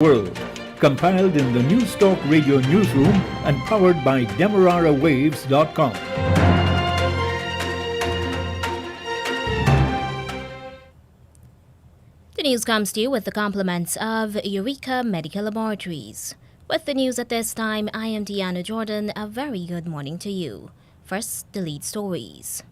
World, compiled in the Newstalk Radio Newsroom and powered by DemeraraWaves.com. The news comes to you with the compliments of Eureka Medical Laboratories. With the news at this time, I am Deanna Jordan. A very good morning to you. First, the lead stories.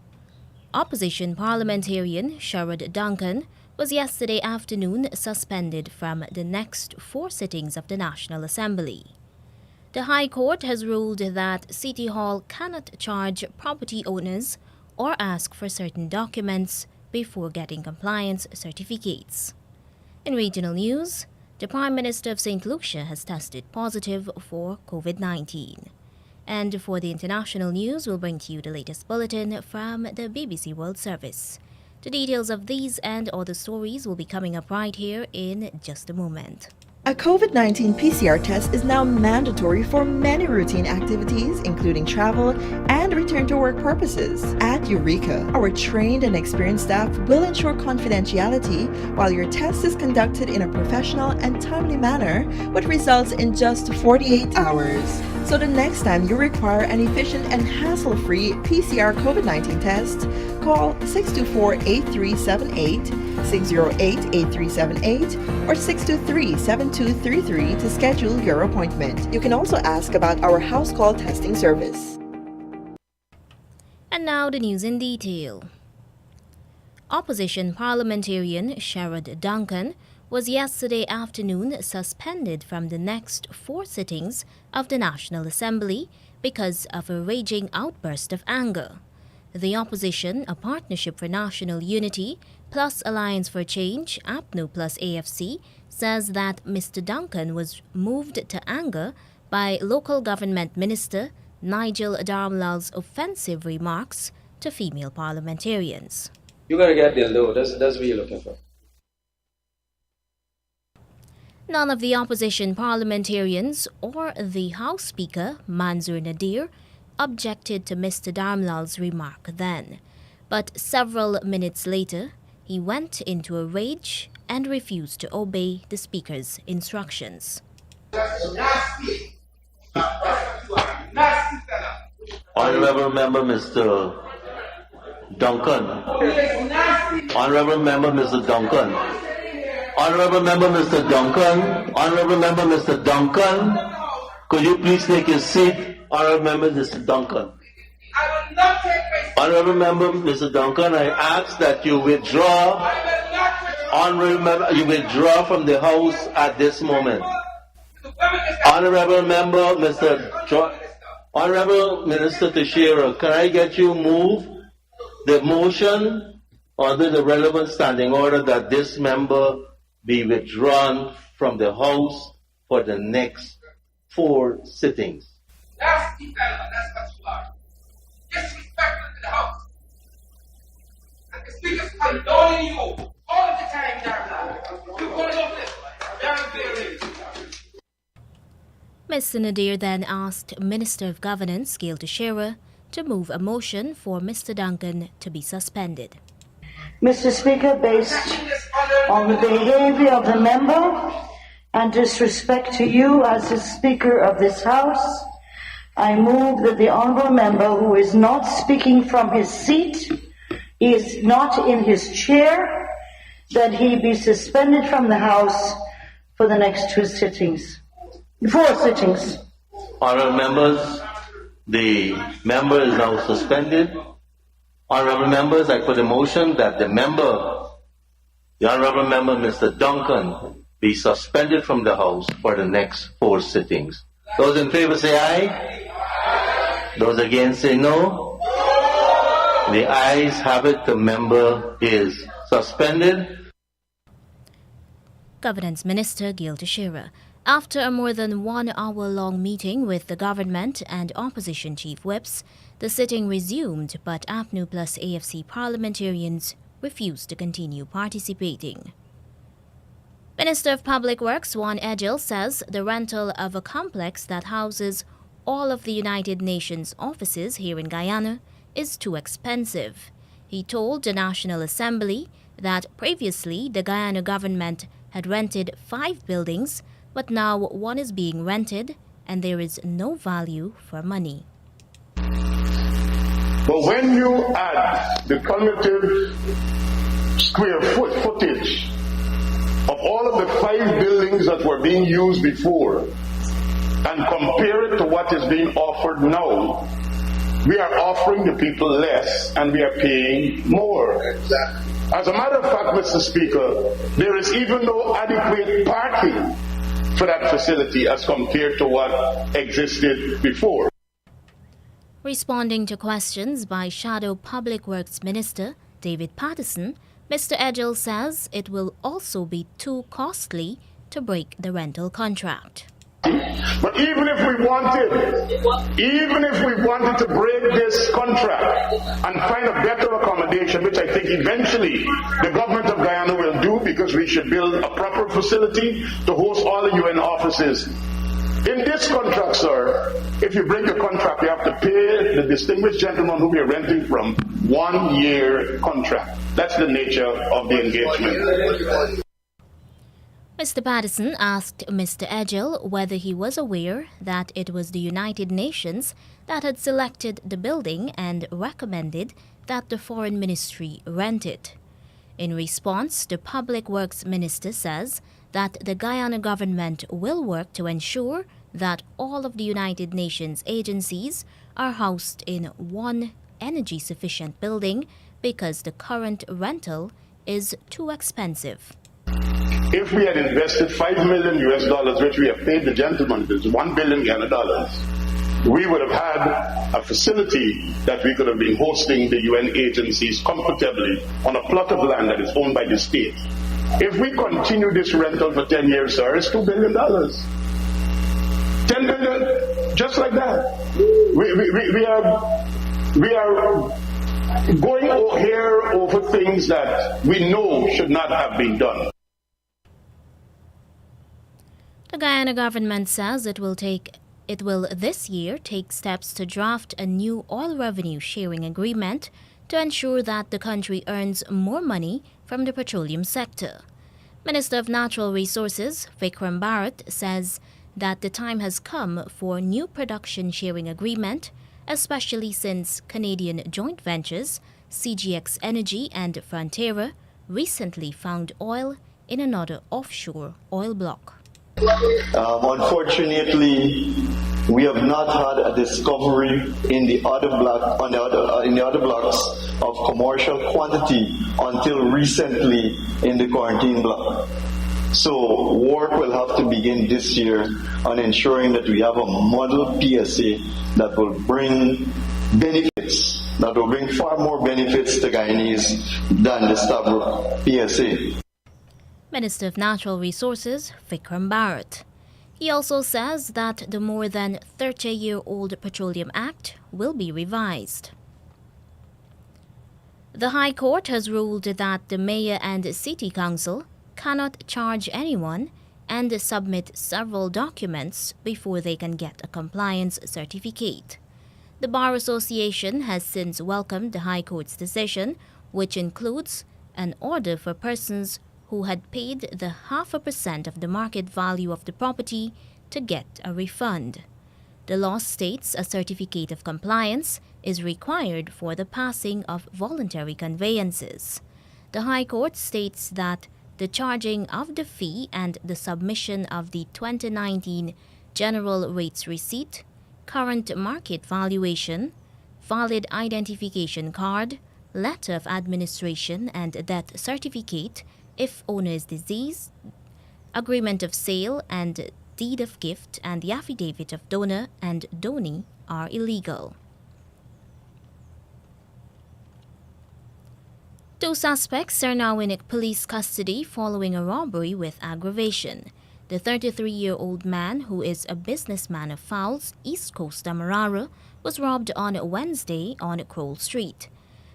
Opposition parliamentarian Sherrod Duncan was yesterday afternoon suspended from the next 4 sittings of the National Assembly. The High Court has ruled that City Hall cannot charge property owners or ask for certain documents before getting compliance certificates. In regional news, the Prime Minister of St. Lucia has tested positive for COVID-19. And for the international news, we'll bring to you the latest bulletin from the BBC World Service. The details of these and other stories will be coming up right here in just a moment. A COVID-19 PCR test is now mandatory for many routine activities, including travel and return to work purposes. At Eureka, our trained and experienced staff will ensure confidentiality while your test is conducted in a professional and timely manner, with results in just 48 hours. So the next time you require an efficient and hassle-free PCR COVID-19 test, call 624-8378, 608-8378, or 623-7233 to schedule your appointment. You can also ask about our house call testing service. And now the news in detail. Opposition parliamentarian Sherrod Duncan was yesterday afternoon suspended from the next 4 sittings of the National Assembly because of a raging outburst of anger. The opposition, a Partnership for National Unity plus Alliance for Change, APNU plus AFC, says that Mr. Duncan was moved to anger by local government minister Nigel Darmlal's offensive remarks to female parliamentarians. You gotta get there though, that's what you're looking for. None of the opposition parliamentarians or the House Speaker, Manzoor Nadir, objected to Mr. Darmlal's remark then. But several minutes later, he went into a rage and refused to obey the Speaker's instructions. Honorable Member Mr. Duncan. Honorable Member Mr. Duncan. Honorable Member Mr. Duncan. Honorable Member Mr. Duncan. Could you please take your seat? Honorable Member Mr. Duncan. I will not take my Honorable Member Mr. Duncan, I ask that you withdraw. Honorable Member, you withdraw from the House at this moment. Honorable Member Mr. Honorable Minister Teixeira, can I get you move the motion under the relevant standing order that this member be withdrawn from the House for the next 4 sittings? That's the that's what you are. Disrespectful to the House. And the Speaker's condoning you all of the time, Darla. You're going to this. Very. Mr. Nadir then asked Minister of Governance Gail Teixeira to move a motion for Mr. Duncan to be suspended. Mr. Speaker, based on the behavior of the member and disrespect to you as the Speaker of this House, I move that the honourable member who is not speaking from his seat, he is not in his chair, that he be suspended from the House for the next 4 sittings. Honourable members, the member is now suspended. Honourable members, I put a motion that the Honourable Member Mr. Duncan be suspended from the House for the next 4 sittings. Those in favour say aye. Those against say no. The ayes have it. The member is suspended. Governance Minister Gail Teixeira. After a more than 1 hour-long meeting with the government and opposition chief whips, the sitting resumed, but APNU plus AFC parliamentarians refused to continue participating. Minister of Public Works Juan Edgel says the rental of a complex that houses all of the United Nations offices here in Guyana is too expensive. He told the National Assembly that previously the Guyana government had rented 5 buildings but now one is being rented and there is no value for money. But when you add the cumulative square footage of all of the 5 buildings that were being used before and compare it to what is being offered now, we are offering the people less and we are paying more. As a matter of fact, Mr. Speaker, there is even no adequate parking for that facility as compared to what existed before. Responding to questions by Shadow Public Works Minister David Patterson, Mr. Edgell says it will also be too costly to break the rental contract. But even if we wanted to break this contract and find a better accommodation, which I think eventually the government of Guyana will do, because we should build a proper facility to host all the UN offices. In this contract, sir, if you break the contract, you have to pay the distinguished gentleman who we are renting from 1-year contract. That's the nature of the engagement. Mr. Patterson asked Mr. Edgell whether he was aware that it was the United Nations that had selected the building and recommended that the Foreign Ministry rent it. In response, the Public Works Minister says that the Guyana government will work to ensure that all of the United Nations agencies are housed in one energy-sufficient building because the current rental is too expensive. If we had invested $5 million US, which we have paid the gentleman, it's $1 billion Ghana, we would have had a facility that we could have been hosting the UN agencies comfortably on a plot of land that is owned by the state. If we continue this rental for 10 years, sir, it's $2 billion. 10 billion, just like that. We are going here over things that we know should not have been done. The Guyana government says it will this year take steps to draft a new oil revenue sharing agreement to ensure that the country earns more money from the petroleum sector. Minister of Natural Resources Vikram Bharat says that the time has come for new production sharing agreement, especially since Canadian joint ventures CGX Energy and Frontiera recently found oil in another offshore oil block. Unfortunately, we have not had a discovery in the other blocks of commercial quantity until recently in the quarantine block. So work will have to begin this year on ensuring that we have a model PSA that will bring benefits, that will bring far more benefits to Guyanese than the Stabroek PSA. Minister of Natural Resources Vikram Bharat. He also says that the more than 30-year-old Petroleum Act will be revised. The High Court has ruled that the Mayor and City Council cannot charge anyone and submit several documents before they can get a compliance certificate. The Bar Association has since welcomed the High Court's decision, which includes an order for persons who had paid the 0.5% of the market value of the property to get a refund. The law states a certificate of compliance is required for the passing of voluntary conveyances. The High Court states that the charging of the fee and the submission of the 2019 General Rates Receipt, current market valuation, valid identification card, letter of administration and death certificate if owner is deceased, agreement of sale and deed of gift and the affidavit of donor and donee are illegal. 2 suspects are now in police custody following a robbery with aggravation. The 33-year-old man, who is a businessman of Fowles, East Coast Demerara, was robbed on Wednesday on Crowell Street.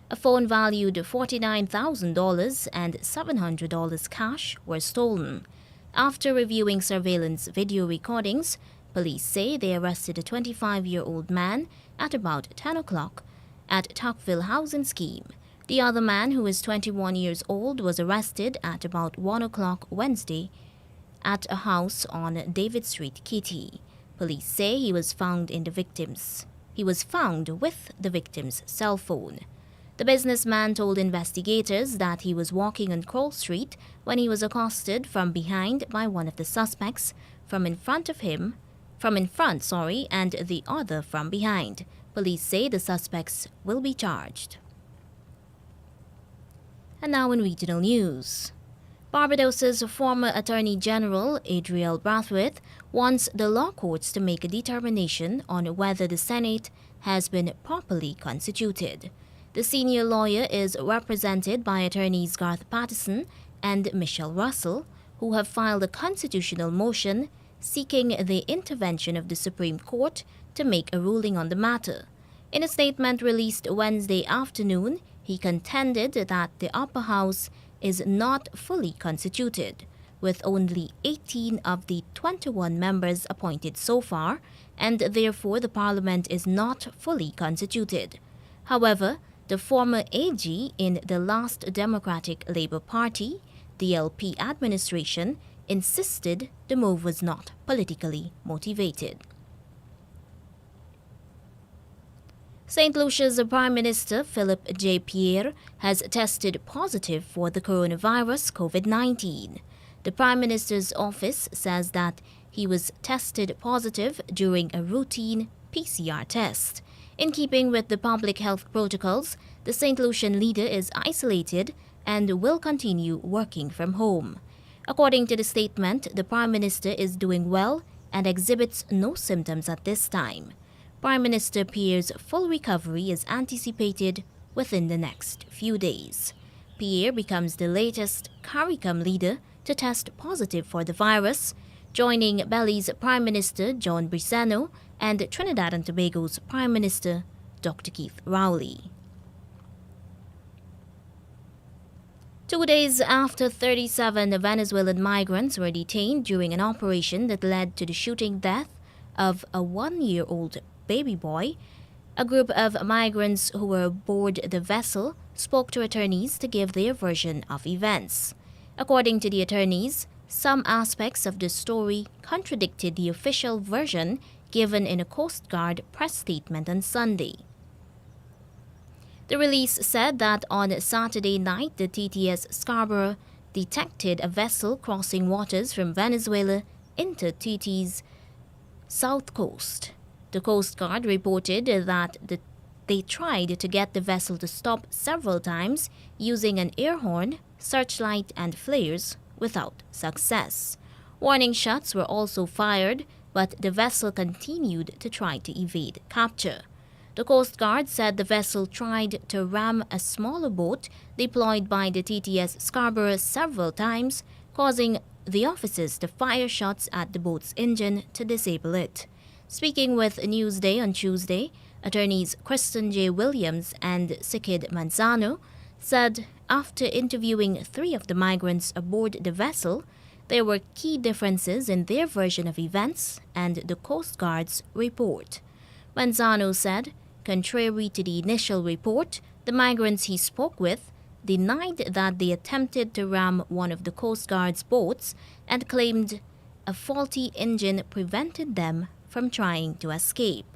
A phone valued $49,000 and $700 cash were stolen. After reviewing surveillance video recordings, police say they arrested a 25-year-old man at about 10 o'clock at Tocqueville Housing Scheme. The other man, who is 21 years old, was arrested at about 1 o'clock Wednesday at a house on David Street, Kitty. Police say he was found with the victim's cell phone. The businessman told investigators that he was walking on Kroll Street when he was accosted from behind by one of the suspects, from in front, and the other from behind. Police say the suspects will be charged. And now in regional news. Barbados's former Attorney General, Adriel Brathwaite, wants the law courts to make a determination on whether the Senate has been properly constituted. The senior lawyer is represented by attorneys Garth Patterson and Michelle Russell, who have filed a constitutional motion seeking the intervention of the Supreme Court to make a ruling on the matter. In a statement released Wednesday afternoon, he contended that the upper house is not fully constituted, with only 18 of the 21 members appointed so far, and therefore the parliament is not fully constituted. However, the former AG in the last Democratic Labour Party, DLP administration, insisted the move was not politically motivated. St. Lucia's Prime Minister Philip J. Pierre has tested positive for the coronavirus COVID-19. The Prime Minister's office says that he was tested positive during a routine PCR test. In keeping with the public health protocols, the St. Lucian leader is isolated and will continue working from home. According to the statement, the Prime Minister is doing well and exhibits no symptoms at this time. Prime Minister Pierre's full recovery is anticipated within the next few days. Pierre becomes the latest CARICOM leader to test positive for the virus, joining Belize's Prime Minister John Briceno and Trinidad and Tobago's Prime Minister Dr. Keith Rowley. 2 days after 37 Venezuelan migrants were detained during an operation that led to the shooting death of a 1-year-old baby boy, a group of migrants who were aboard the vessel spoke to attorneys to give their version of events. According to the attorneys, some aspects of the story contradicted the official version given in a Coast Guard press statement on Sunday. The release said that on Saturday night, the TTS Scarborough detected a vessel crossing waters from Venezuela into Tahiti's south coast. The Coast Guard reported that they tried to get the vessel to stop several times using an air horn, searchlight, and flares without success. Warning shots were also fired, but the vessel continued to try to evade capture. The Coast Guard said the vessel tried to ram a smaller boat deployed by the TTS Scarborough several times, causing the officers to fire shots at the boat's engine to disable it. Speaking with Newsday on Tuesday, attorneys Kristen J. Williams and Sikid Manzano said after interviewing 3 of the migrants aboard the vessel, there were key differences in their version of events and the Coast Guard's report. Manzano said, contrary to the initial report, the migrants he spoke with denied that they attempted to ram one of the Coast Guard's boats and claimed a faulty engine prevented them from trying to escape.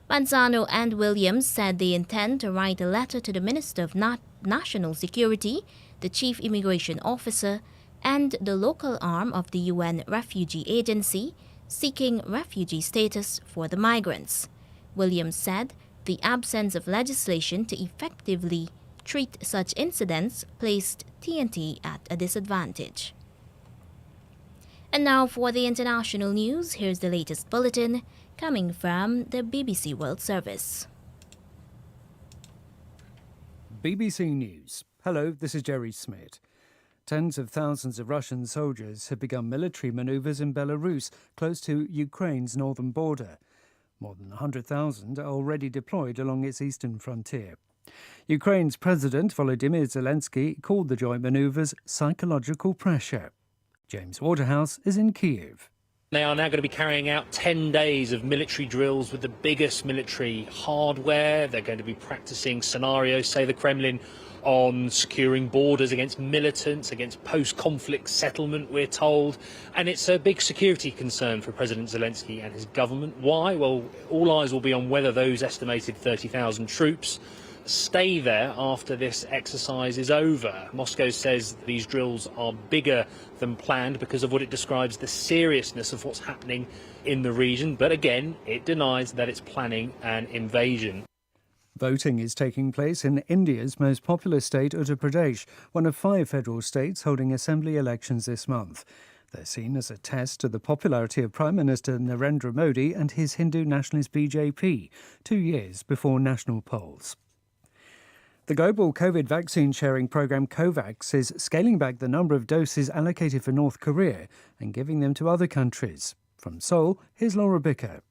Manzano and Williams said they intend to write a letter to the Minister of National Security, the Chief Immigration Officer, and the local arm of the UN Refugee Agency, seeking refugee status for the migrants. Williams said the absence of legislation to effectively treat such incidents placed TNT at a disadvantage. And now for the international news, here's the latest bulletin coming from the BBC World Service. BBC News. Hello, this is Jerry Smith. Tens of thousands of Russian soldiers have begun military manoeuvres in Belarus, close to Ukraine's northern border. More than 100,000 are already deployed along its eastern frontier. Ukraine's President Volodymyr Zelensky called the joint manoeuvres psychological pressure. James Waterhouse is in Kyiv. They are now going to be carrying out 10 days of military drills with the biggest military hardware. They're going to be practicing scenarios, say the Kremlin, on securing borders against militants, against post-conflict settlement, we're told. And it's a big security concern for President Zelensky and his government. Why? Well, all eyes will be on whether those estimated 30,000 troops stay there after this exercise is over. Moscow says these drills are bigger than planned because of what it describes the seriousness of what's happening in the region. But again, it denies that it's planning an invasion. Voting is taking place in India's most populous state, Uttar Pradesh, one of 5 federal states holding assembly elections this month. They're seen as a test to the popularity of Prime Minister Narendra Modi and his Hindu nationalist BJP, 2 years before national polls. The global COVID vaccine sharing program COVAX is scaling back the number of doses allocated for North Korea and giving them to other countries. From Seoul, here's Laura Bicker.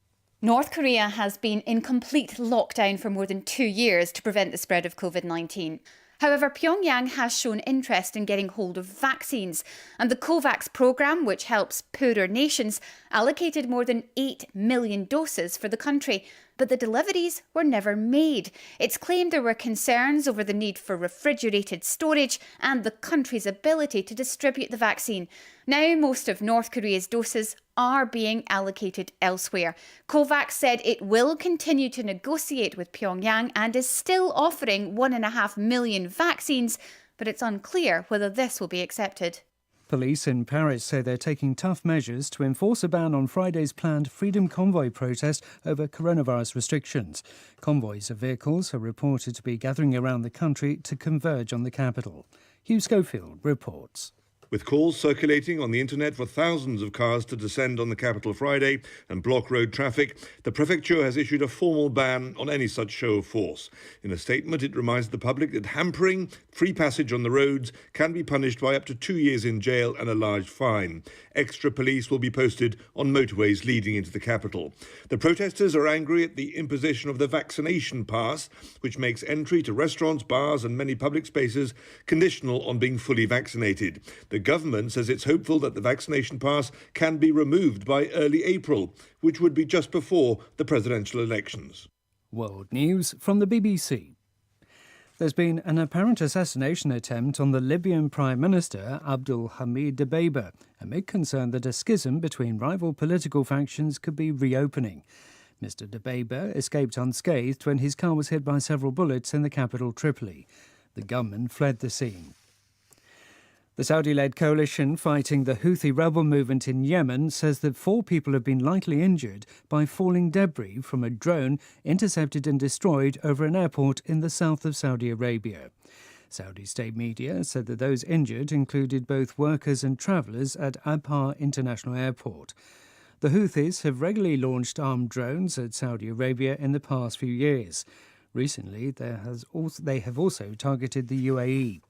North Korea has been in complete lockdown for more than 2 years to prevent the spread of COVID-19. However, Pyongyang has shown interest in getting hold of vaccines, and the COVAX programme, which helps poorer nations, allocated more than 8 million doses for the country. But the deliveries were never made. It's claimed there were concerns over the need for refrigerated storage and the country's ability to distribute the vaccine. Now most of North Korea's doses are being allocated elsewhere. COVAX said it will continue to negotiate with Pyongyang and is still offering 1.5 million vaccines, but it's unclear whether this will be accepted. Police in Paris say they're taking tough measures to enforce a ban on Friday's planned Freedom Convoy protest over coronavirus restrictions. Convoys of vehicles are reported to be gathering around the country to converge on the capital. Hugh Schofield reports. With calls circulating on the internet for thousands of cars to descend on the capital Friday and block road traffic, the prefecture has issued a formal ban on any such show of force. In a statement, it reminds the public that hampering free passage on the roads can be punished by up to 2 years in jail and a large fine. Extra police will be posted on motorways leading into the capital. The protesters are angry at the imposition of the vaccination pass, which makes entry to restaurants, bars and many public spaces conditional on being fully vaccinated. The government says it's hopeful that the vaccination pass can be removed by early April, which would be just before the presidential elections. World News from the BBC. There's been an apparent assassination attempt on the Libyan Prime Minister Abdul Hamid Dbeibeh, amid concern that a schism between rival political factions could be reopening. Mr. Dbeibeh escaped unscathed when his car was hit by several bullets in the capital Tripoli. The gunman fled the scene. The Saudi-led coalition fighting the Houthi rebel movement in Yemen says that 4 people have been lightly injured by falling debris from a drone intercepted and destroyed over an airport in the south of Saudi Arabia. Saudi state media said that those injured included both workers and travellers at Abha International Airport. The Houthis have regularly launched armed drones at Saudi Arabia in the past few years. Recently, they have also targeted the UAE.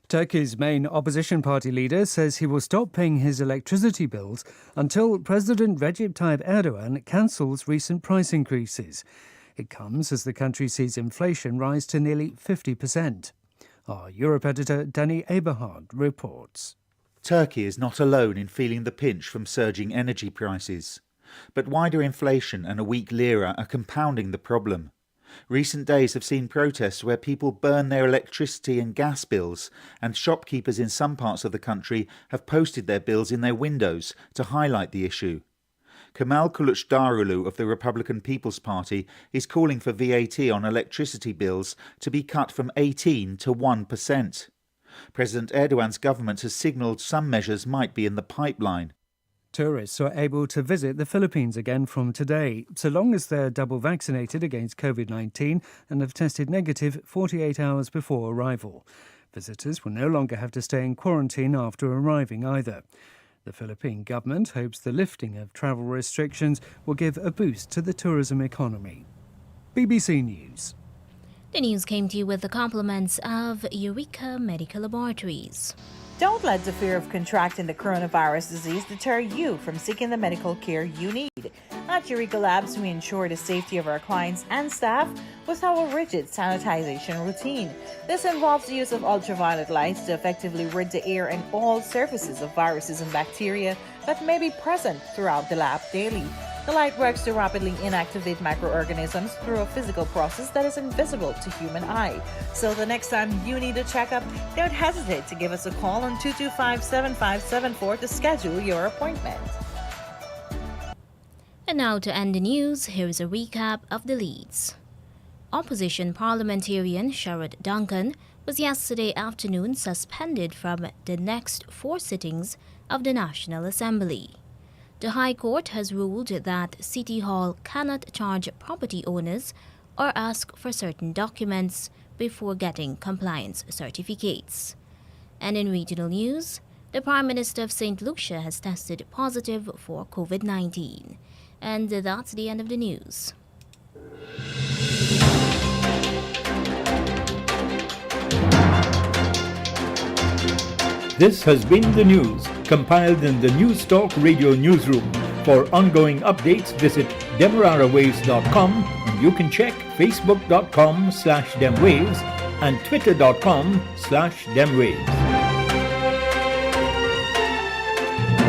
Turkey's main opposition party leader says he will stop paying his electricity bills until President Recep Tayyip Erdogan cancels recent price increases. It comes as the country sees inflation rise to nearly 50%. Our Europe editor Danny Eberhard reports. Turkey is not alone in feeling the pinch from surging energy prices. But wider inflation and a weak lira are compounding the problem. Recent days have seen protests where people burn their electricity and gas bills, and shopkeepers in some parts of the country have posted their bills in their windows to highlight the issue. Kemal Kılıçdaroğlu of the Republican People's Party is calling for VAT on electricity bills to be cut from 18 to 1%. President Erdogan's government has signalled some measures might be in the pipeline. Tourists are able to visit the Philippines again from today, so long as they're double vaccinated against COVID-19 and have tested negative 48 hours before arrival. Visitors will no longer have to stay in quarantine after arriving either. The Philippine government hopes the lifting of travel restrictions will give a boost to the tourism economy. BBC News. The news came to you with the compliments of Eureka Medical Laboratories. Don't let the fear of contracting the coronavirus disease deter you from seeking the medical care you need. At Eureka Labs, we ensure the safety of our clients and staff with our rigid sanitization routine. This involves the use of ultraviolet lights to effectively rid the air and all surfaces of viruses and bacteria that may be present throughout the lab daily. The light works to rapidly inactivate microorganisms through a physical process that is invisible to human eye. So the next time you need a checkup, don't hesitate to give us a call on 225-7574 to schedule your appointment. And now to end the news, here is a recap of the leads. Opposition parliamentarian Sherrod Duncan was yesterday afternoon suspended from the next 4 sittings of the National Assembly. The High Court has ruled that City Hall cannot charge property owners or ask for certain documents before getting compliance certificates. And in regional news, the Prime Minister of St. Lucia has tested positive for COVID-19. And that's the end of the news. This has been the news, compiled in the News Talk Radio Newsroom. For ongoing updates, visit demerarawaves.com, and you can check facebook.com/demwaves and twitter.com/demwaves.